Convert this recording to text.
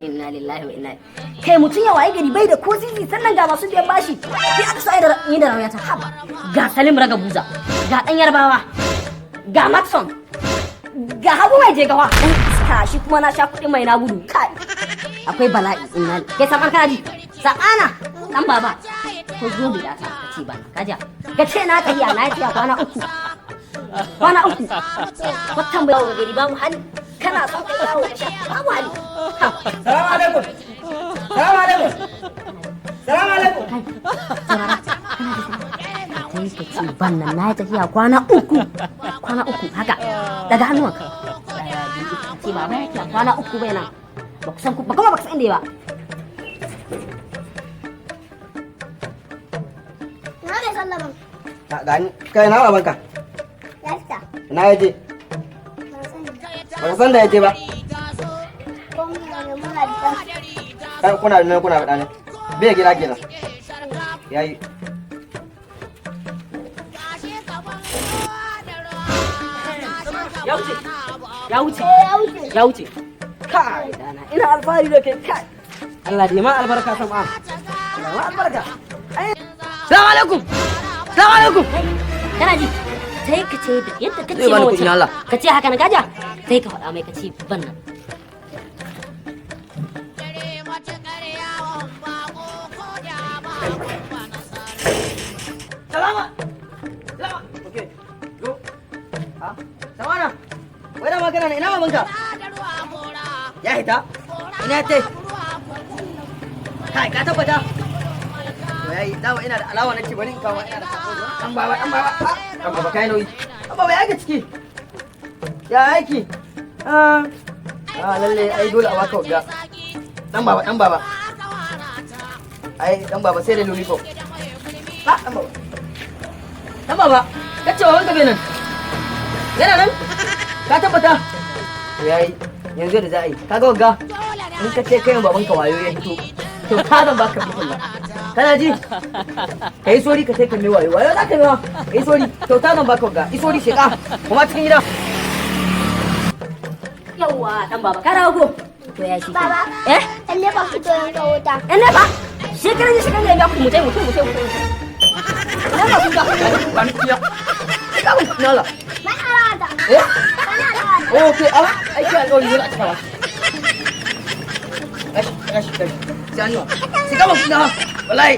Inna lillahi wa inna kai mutum ya waye gari bai da ko sisi sannan ga masu biyan bashi sai aka sai da yin da rawaya ta haba ga Salim Raga Buza ga dan Yarbawa ga Maxon ga Habu mai je gawa ka shi kuma na sha kuɗin mai na gudu kai akwai bala'i inna kai saban kana ji sakana dan baba ko zo bi da ta kace ba kaja kace na tafiya na tafiya kwana uku ko tambaya wa gari ba mu hali kana son kai yawo da shi ba mu hali Salamu alaikum. Salamu alaikum. Salamu alaikum. Kai ka ce ban nan na tafiya kwana uku haka daga hannuwanka. Ce ba ba yake kwana uku bai nan. Ba ku san ku ba kuma ba ku san inda ba. Na ne sallaman. Gani kai na babanka. Ya fita. Ina yaje? Ban sani. Ba san da yaje ba. Ko muna ne muna da Kai kuna da nan kuna da nan. Bai gida kenan. Yayi. Ya wuce. ya wuce. Kai dana ina alfahari da kai kai. Allah dai ma albarka sama. Allah ma albarka. Salamu alaikum. Salamu alaikum. Kana ji sai ka ce da yadda ka ce Zai bani kuɗin Allah. ka ce haka na gaja sai ka faɗa mai ka ce ban nan. Salama. Salama. Okay. Go. Ha? Samana. Wai da magana ne ina mamanka? Ya hita? Ina tai? Kai ka tabbata? To yayi dama ina da alawa nake bari in kawo ina da sako. Dan baba. Dan baba kai nauyi. Dan baba ya ga ciki. Ya aiki. Lalle ai dole a baka wagga. Dan baba. Ai dan baba sai da lollipop. Dan baba. Dan baba, kace wa wanka bai nan? Yana nan? Ka tabbata? To yayi, yanzu da za a yi. Kaga wagga? In ka ce kai babanka wayo ya hito. To ka zan baka bukun nan. Kana ji? Kai sori ka sai ka mai wayo. Wayo za ka yi wa. Kai sori. To ta zan baka wagga. I sori sheka. Kuma cikin gida. Yawwa dan baba ka dawo ko? To ya shi. Baba. Eh? In ne ba fito yanka wuta. Ne ba? Shekaran ya ga ku mutai. Yana sun ga ban kiya. Ka ban nala. Mai alada. Eh? Kana alada. Okay, ai kai alƙawari ne a cika ba. Gashi. Sai an yi wa. Sai ka ban kuɗa. Wallahi.